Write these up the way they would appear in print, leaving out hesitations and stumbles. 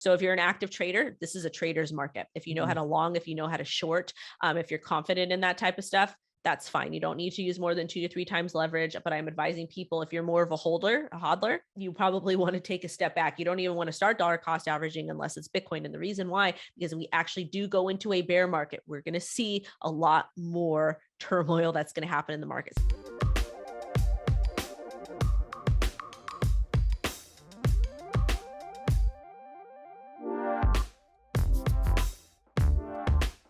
So if you're an active trader, this is a trader's market. If you know how to long, if you know how to short, if you're confident in that type of stuff, that's fine. You don't need to use more than 2 to 3 times leverage, but I'm advising people, if you're more of a hodler, you probably want to take a step back. You don't even want to start dollar cost averaging unless it's Bitcoin. And the reason why, because we actually do go into a bear market. We're going to see a lot more turmoil that's going to happen in the markets.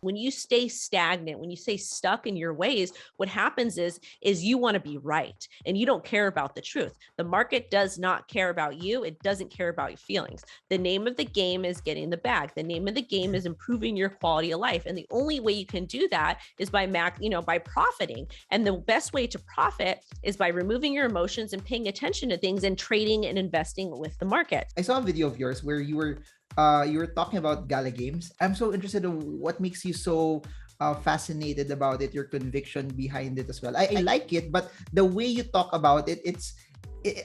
When you stay stagnant, when you stay stuck in your ways, what happens is you want to be right and you don't care about the truth. The market does not care about you. It doesn't care about your feelings. The name of the game is getting the bag. The name of the game is improving your quality of life. And the only way you can do that is by by profiting. And the best way to profit is by removing your emotions and paying attention to things and trading and investing with the market. I saw a video of yours where you were talking about Gala games. I'm so interested in what makes you so fascinated about it, your conviction behind it as well. I like it, but the way you talk about it,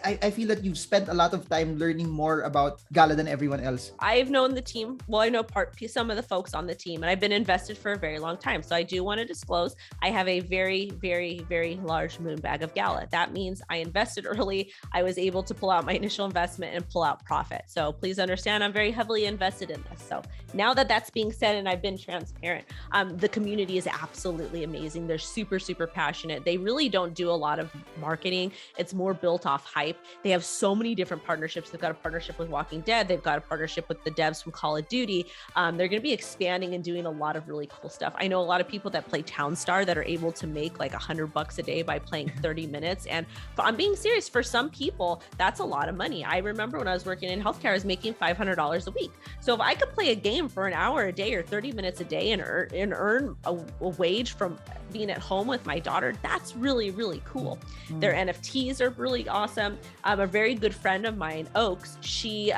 I feel that you've spent a lot of time learning more about Gala than everyone else. I've known the team. Well, I know some of the folks on the team, and I've been invested for a very long time. So I do want to disclose, I have a very, very, very large moon bag of Gala. That means I invested early. I was able to pull out my initial investment and pull out profit. So please understand, I'm very heavily invested in this. So now that that's being said, and I've been transparent, the community is absolutely amazing. They're super, super passionate. They really don't do a lot of marketing. It's more built off hype. They have so many different partnerships. They've got a partnership with Walking Dead. They've got a partnership with the devs from Call of Duty. They're going to be expanding and doing a lot of really cool stuff. I know a lot of people that play Townstar that are able to make like $100 a day by playing 30 minutes. And I'm being serious, for some people, that's a lot of money. I remember when I was working in healthcare, I was making $500 a week. So if I could play a game for an hour a day or 30 minutes a day and earn a wage from being at home with my daughter, that's really, really cool. Their NFTs are really awesome. A very good friend of mine, Oaks, she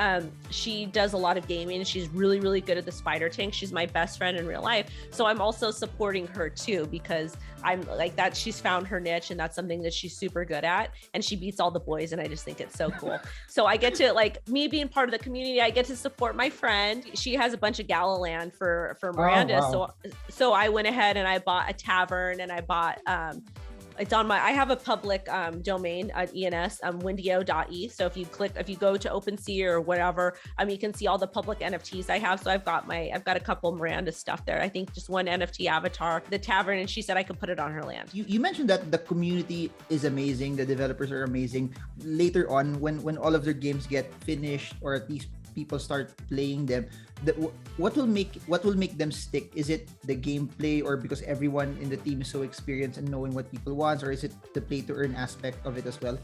does a lot of gaming. She's really, really good at the spider tank. She's my best friend in real life. So I'm also supporting her too, because I'm like that. She's found her niche and that's something that she's super good at. And she beats all the boys. And I just think it's so cool. So I get to, like, me being part of the community, I get to support my friend. She has a bunch of Gala land for Miranda. Oh, wow. So I went ahead and I bought a tavern, and I bought, it's on I have a public domain at ENS, wendyo.e. So if you go to OpenSea or whatever, you can see all the public NFTs I have. So I've got a couple Miranda stuff there. I think just one NFT avatar, the tavern, and she said I could put it on her land. You mentioned that the community is amazing, the developers are amazing. Later on, when all of their games get finished, or at least people start playing them, what will make them stick? Is it the gameplay, or because everyone in the team is so experienced and knowing what people want, or is it the play to earn aspect of it as well?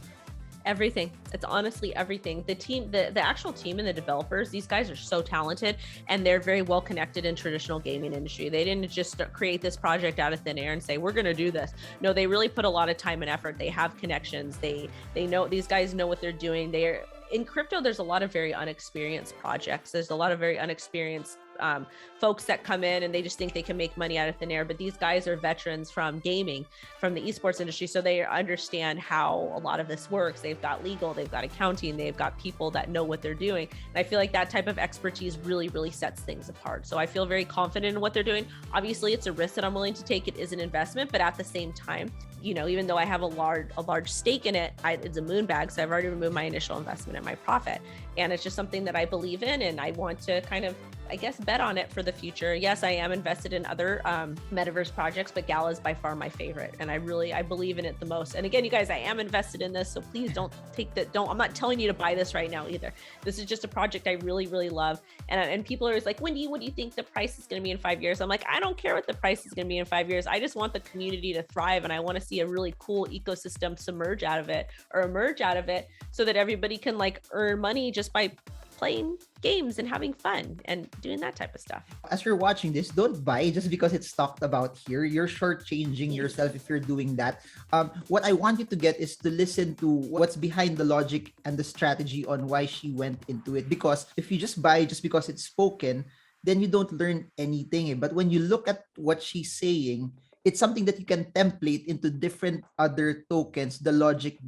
Everything. It's honestly everything. The team, the actual team and the developers, these guys are so talented, and they're very well connected in traditional gaming industry. They didn't just create this project out of thin air and say, we're going to do this. No, they really put a lot of time and effort. They have connections. They know, these guys know what they're doing. In crypto, there's a lot of very unexperienced projects. There's a lot of very unexperienced folks that come in and they just think they can make money out of thin air. But these guys are veterans from gaming, from the esports industry. So they understand how a lot of this works. They've got legal, they've got accounting, they've got people that know what they're doing. And I feel like that type of expertise really, really sets things apart. So I feel very confident in what they're doing. Obviously, it's a risk that I'm willing to take. It is an investment, but at the same time, even though I have a large stake in it, it's a moon bag. So I've already removed my initial investment and my profit. And it's just something that I believe in, and I want to kind of, I guess, bet on it for the future. Yes, I am invested in other metaverse projects, but Gala is by far my favorite. And I believe in it the most. And again, you guys, I am invested in this. So please don't take that. I'm not telling you to buy this right now either. This is just a project I really, really love. And people are always like, Wendy, what do you think the price is going to be in 5 years? I'm like, I don't care what the price is going to be in 5 years. I just want the community to thrive. And I want to see a really cool ecosystem emerge out of it so that everybody can earn money just by playing games and having fun and doing that type of stuff. As you're watching this, don't buy just because it's talked about here. You're shortchanging yourself if you're doing that. What I want you to get is to listen to what's behind the logic and the strategy on why she went into it. Because if you just buy just because it's spoken, then you don't learn anything. But when you look at what she's saying, it's something that you can template into different other tokens, the logic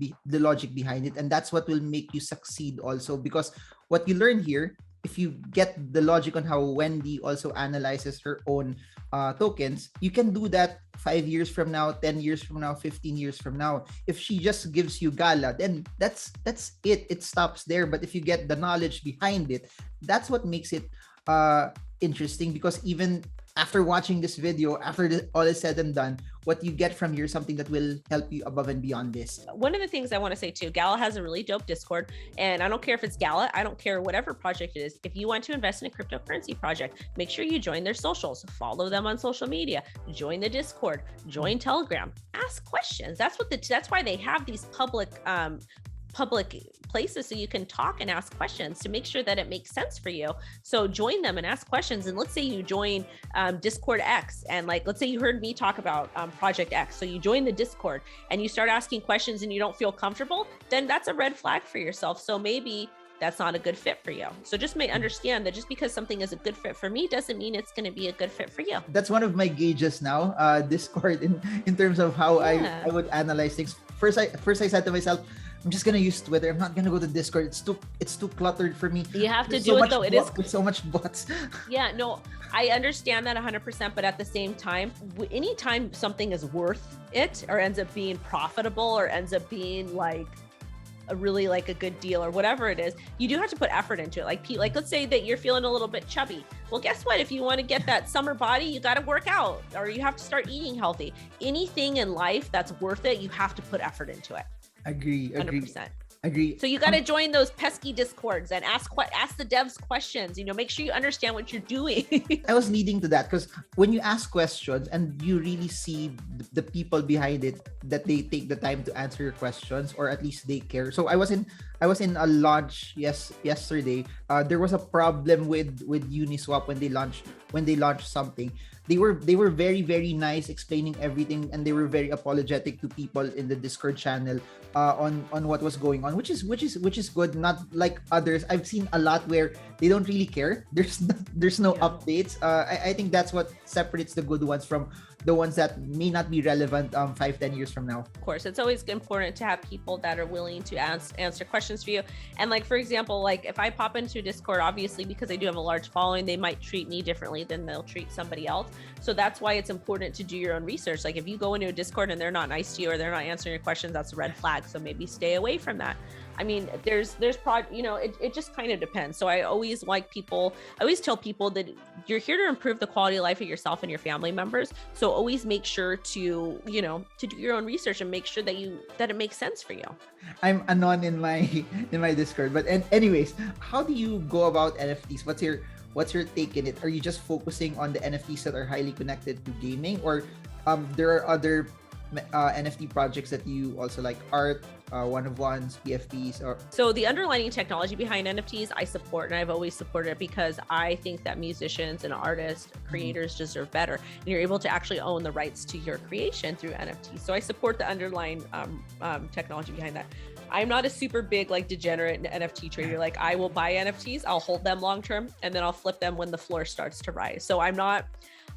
behind it. And that's what will make you succeed also, because what you learn here if you get the logic on how Wendy also analyzes her own tokens, you can do that 5 years from now, 10 years from now, 15 years from now. If she just gives you Gala, then that's it. It stops there. But if you get the knowledge behind it, that's what makes it interesting, because even after watching this video, after all is said and done, what you get from here is something that will help you above and beyond this. One of the things I want to say too, Gala has a really dope Discord, and I don't care if it's Gala, I don't care whatever project it is. If you want to invest in a cryptocurrency project, make sure you join their socials, follow them on social media, join the Discord, join Telegram, ask questions. That's why they have these public places so you can talk and ask questions to make sure that it makes sense for you. So join them and ask questions. And let's say you join Discord X, and like, let's say you heard me talk about Project X. So you join the Discord and you start asking questions and you don't feel comfortable, then that's a red flag for yourself. So maybe that's not a good fit for you. So just understand that just because something is a good fit for me doesn't mean it's going to be a good fit for you. That's one of my gauges now, Discord, in terms of how I would analyze things. First I said to myself, I'm just gonna use Twitter. I'm not gonna go to Discord. It's too cluttered for me. You have to do it though. It is so much bots. Yeah, no, I understand that 100%, but at the same time, anytime something is worth it or ends up being profitable or ends up being like a really like a good deal or whatever it is, you do have to put effort into it. Like let's say that you're feeling a little bit chubby. Well, guess what? If you want to get that summer body, you got to work out or you have to start eating healthy. Anything in life that's worth it, you have to put effort into it. Agree. 100%. Agree. So you got to join those pesky Discords and ask the devs questions. Make sure you understand what you're doing. I was leading to that because when you ask questions and you really see the people behind it, that they take the time to answer your questions, or at least they care. So I was in a launch yesterday. There was a problem with Uniswap when they launched something. They were very, very nice explaining everything, and they were very apologetic to people in the Discord channel on what was going on, which is good. Not like others. I've seen a lot where they don't really care. There's no updates. I think that's what separates the good ones from the ones that may not be relevant 5-10 years from now. Of course, it's always important to have people that are willing to answer questions for you. And like, for example, like if I pop into Discord, obviously because I do have a large following, they might treat me differently than they'll treat somebody else. So that's why it's important to do your own research. Like if you go into a Discord and they're not nice to you or they're not answering your questions, that's a red flag. So maybe stay away from that. I mean, it just kind of depends. So I always tell people that you're here to improve the quality of life of yourself and your family members. So always make sure to do your own research and make sure that it makes sense for you. I'm anon in my Discord, but anyways, how do you go about NFTs? What's your take in it? Are you just focusing on the NFTs that are highly connected to gaming, or there are other NFT projects that you also like, art, one-of-ones, PFPs? Or so the underlying technology behind NFTs I support, and I've always supported it because I think that musicians and artists, creators deserve better, and you're able to actually own the rights to your creation through NFTs. So I support the underlying technology behind that. I'm not a super big like degenerate NFT trader. Like I will buy NFTs, I'll hold them long term, and then I'll flip them when the floor starts to rise. So I'm not.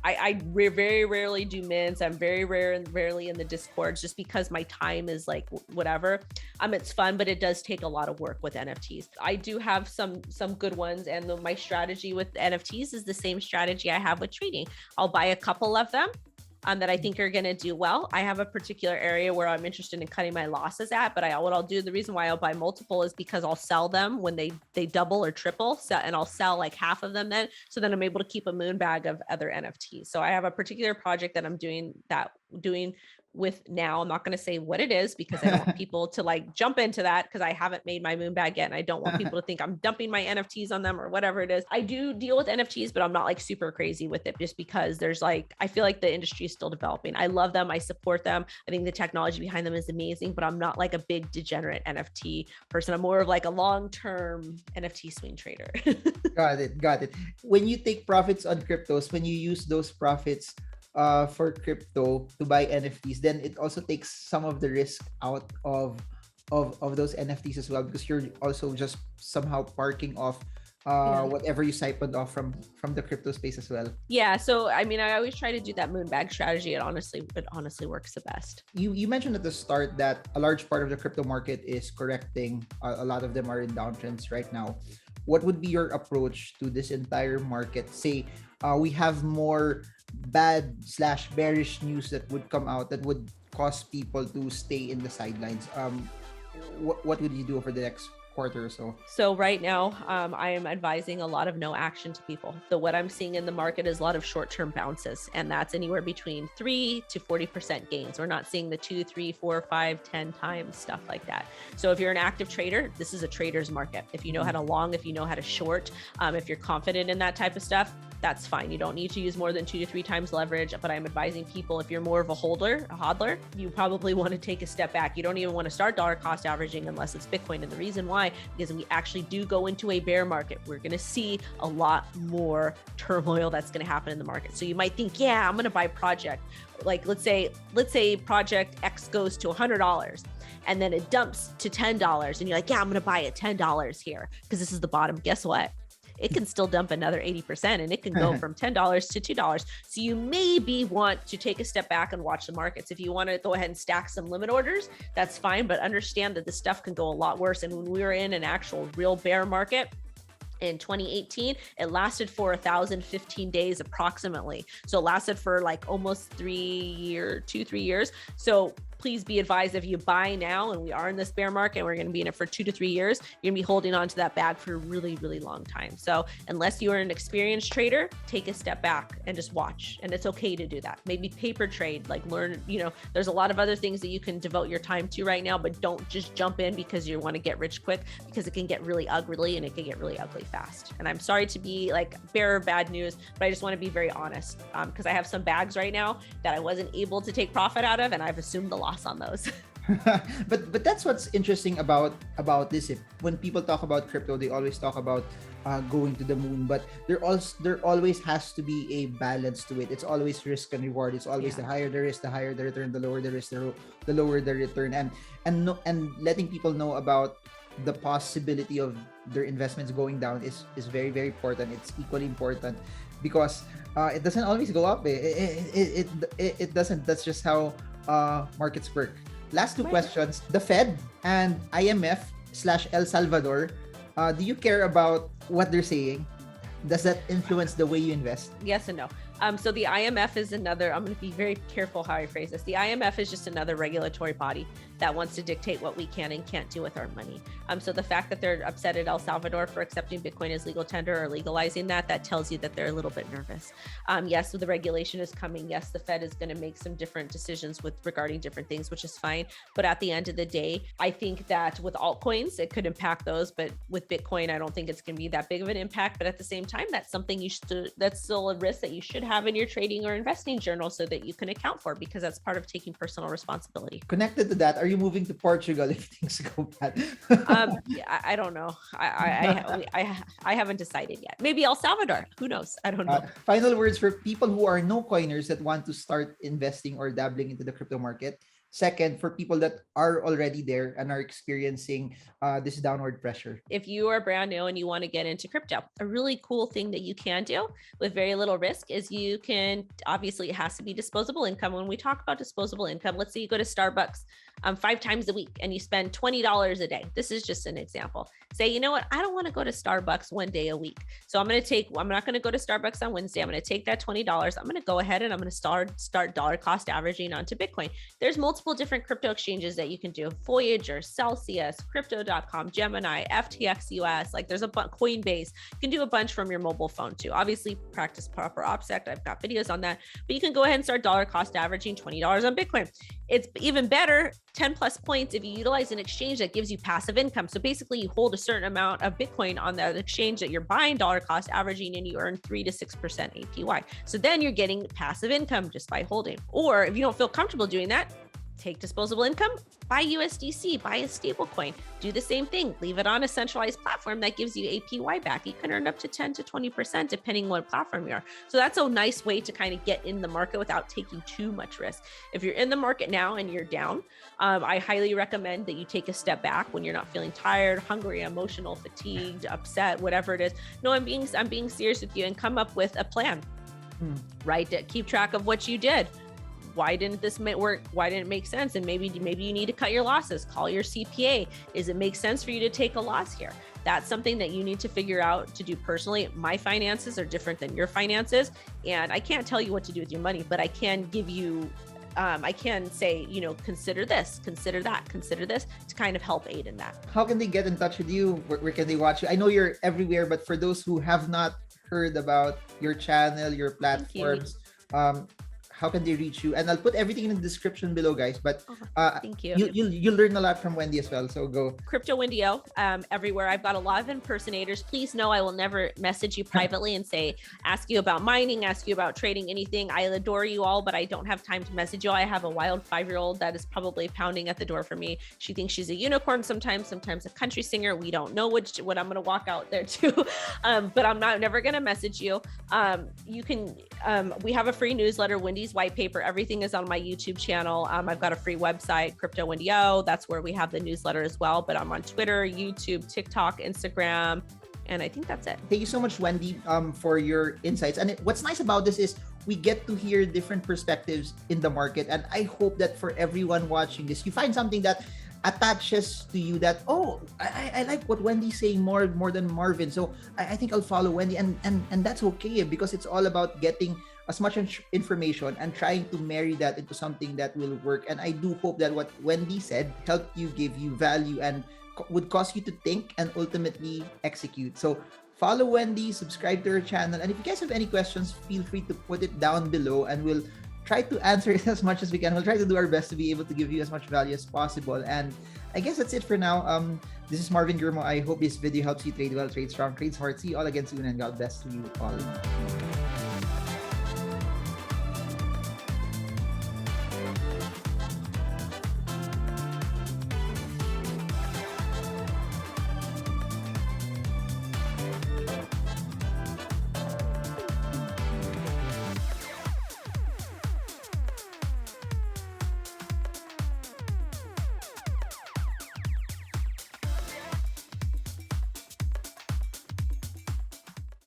I very rarely do mints. I'm very rarely in the Discords just because my time is like whatever. It's fun, but it does take a lot of work with NFTs. I do have some good ones, and my strategy with NFTs is the same strategy I have with trading. I'll buy a couple of them that I think are going to do well. I have a particular area where I'm interested in cutting my losses at, but what I'll do, the reason why I'll buy multiple is because I'll sell them when they double or triple, and I'll sell like half of them then. So then I'm able to keep a moon bag of other NFTs. So I have a particular project that I'm doing with now. I'm not going to say what it is because I don't want people to like jump into that because I haven't made my moon bag yet. And I don't want people to think I'm dumping my NFTs on them or whatever it is. I do deal with NFTs, but I'm not like super crazy with it just because I feel like the industry is still developing. I love them. I support them. I think the technology behind them is amazing, but I'm not like a big degenerate NFT person. I'm more of like a long-term NFT swing trader. Got it. When you take profits on cryptos, when you use those profits for crypto to buy NFTs, then it also takes some of the risk out of those NFTs as well, because you're also just somehow parking off whatever you siphoned off from the crypto space as well. Yeah. So I mean, I always try to do that moon bag strategy. It honestly works the best. You mentioned at the start that a large part of the crypto market is correcting. A lot of them are in downtrends right now. what would be your approach to this entire market? Say, we have more bad/bearish news that would come out that would cause people to stay in the sidelines. What would you do over the next quarter or so? So right now, I am advising a lot of no action to people. So what I'm seeing in the market is a lot of short-term bounces, and that's anywhere between 3 to 40% gains. We're not seeing the 2, 3, 4, 5, 10 times stuff like that. So if you're an active trader, this is a trader's market. If you know how to long, if you know how to short, if you're confident in that type of stuff, that's fine. You don't need to use more than 2 to 3 times leverage, but I'm advising people, if you're more of a hodler, you probably want to take a step back. You don't even want to start dollar cost averaging unless it's Bitcoin. And the reason why, because we actually do go into a bear market. We're going to see a lot more turmoil that's going to happen in the market. So you might think, yeah, I'm going to buy project. Like let's say project X goes to $100 and then it dumps to $10 and you're like, yeah, I'm going to buy at $10 here because this is the bottom. Guess what? It can still dump another 80% and it can go from $10 to $2. So you maybe want to take a step back and watch the markets. If you want to go ahead and stack some limit orders, that's fine, but understand that this stuff can go a lot worse. And when we were in an actual real bear market in 2018, it lasted for 1,015 days approximately. So it lasted for like almost 3 years. So please be advised, if you buy now and we are in this bear market, we're going to be in it for 2 to 3 years, you're going to be holding on to that bag for a really, really long time. So unless you are an experienced trader, take a step back and just watch. And it's okay to do that. Maybe paper trade, like learn, there's a lot of other things that you can devote your time to right now, but don't just jump in because you want to get rich quick, because it can get really ugly and it can get really ugly fast. And I'm sorry to be like bearer of bad news, but I just want to be very honest, because I have some bags right now that I wasn't able to take profit out of, and I've assumed the loss on those. but that's what's interesting about this. When people talk about crypto, they always talk about going to the moon, but there always has to be a balance to it. It's always risk and reward. It's always the higher the risk, the higher the return. The lower the risk, the lower the return. And letting people know about the possibility of their investments going down is very, very important. It's equally important because it doesn't always go up. It doesn't. That's just how markets work. Last two questions. The Fed and IMF/El Salvador, do you care about what they're saying? Does that influence the way you invest? Yes and no. So the IMF is another, I'm going to be very careful how I phrase this. The IMF is just another regulatory body that wants to dictate what we can and can't do with our money. So the fact that they're upset at El Salvador for accepting Bitcoin as legal tender or legalizing that tells you that they're a little bit nervous. Yes, so the regulation is coming. Yes, the Fed is going to make some different decisions regarding different things, which is fine. But at the end of the day, I think that with altcoins, it could impact those. But with Bitcoin, I don't think it's going to be that big of an impact. But at the same time, that's something that's still a risk that you should have in your trading or investing journal so that you can account for, because that's part of taking personal responsibility. Connected to that, are you moving to Portugal if things go bad? I don't know. I haven't decided yet. Maybe El Salvador. Who knows? I don't know. Final words for people who are no coiners that want to start investing or dabbling into the crypto market. Second, for people that are already there and are experiencing this downward pressure. If you are brand new and you want to get into crypto, a really cool thing that you can do with very little risk is you can, obviously it has to be disposable income. When we talk about disposable income, let's say you go to Starbucks 5 times a week and you spend $20 a day. This is just an example. Say, you know what? I don't want to go to Starbucks 1 day a week. So I'm not going to go to Starbucks on Wednesday. I'm going to take that $20. I'm going to go ahead and I'm going to start dollar cost averaging onto Bitcoin. There's multiple different crypto exchanges that you can do. Voyager, Celsius, Crypto.com, Gemini, FTX US, like there's a Coinbase. You can do a bunch from your mobile phone too. Obviously practice proper OPSEC. I've got videos on that, but you can go ahead and start dollar cost averaging $20 on Bitcoin. It's even better, 10 plus points if you utilize an exchange that gives you passive income. So basically you hold a certain amount of Bitcoin on that exchange that you're buying dollar cost averaging and you earn 3 to 6% APY. So then you're getting passive income just by holding. Or if you don't feel comfortable doing that, take disposable income, buy USDC, buy a stable coin, do the same thing, leave it on a centralized platform that gives you APY back. You can earn up to 10 to 20% depending on what platform you are. So that's a nice way to kind of get in the market without taking too much risk. If you're in the market now and you're down, I highly recommend that you take a step back when you're not feeling tired, hungry, emotional, fatigued, upset, whatever it is. No, I'm being serious with you, and come up with a plan, right? To keep track of what you did. why didn't this work? Why didn't it make sense? And maybe you need to cut your losses. Call your CPA. Does it make sense for you to take a loss here? That's something that you need to figure out to do personally. My finances are different than your finances, and I can't tell you what to do with your money, but I can give you I can say, you know, consider this, consider that, consider this, to kind of help aid in that. How can they get in touch with you? Where can they watch you? I know you're everywhere, but for those who have not heard about your channel, your platforms, how can they reach you? And I'll put everything in the description below, guys. But thank you. You'll learn a lot from Wendy as well. So go. Crypto Wendy O, everywhere. I've got a lot of impersonators. Please know I will never message you privately and say, ask you about mining, ask you about trading, anything. I adore you all, but I don't have time to message you. I have a wild 5-year-old that is probably pounding at the door for me. She thinks she's a unicorn sometimes a country singer. We don't know what I'm going to walk out there to, but I'm never going to message you. You can, we have a free newsletter, Wendy's white paper. Everything is on my YouTube channel. I've got a free website, Crypto Wendy O. That's where we have the newsletter as well. But I'm on Twitter, YouTube, TikTok, Instagram, and I think that's it. Thank you so much, Wendy, for your insights. And what's nice about this is we get to hear different perspectives in the market. And I hope that for everyone watching this, you find something that attaches to you, that I like what Wendy's saying more than Marvin, so I think I'll follow Wendy, and that's okay, because it's all about getting as much information and trying to marry that into something that will work. And I do hope that what Wendy said helped you, give you value, and would cause you to think and ultimately execute. So follow Wendy, subscribe to her channel, and if you guys have any questions, feel free to put it down below and we'll try to answer it as much as we can. We'll try to do our best to be able to give you as much value as possible. And I guess that's it for now. This is Marvin Germo. I hope this video helps you trade well, trade strong, trade smart. See you all again soon, and God bless you all.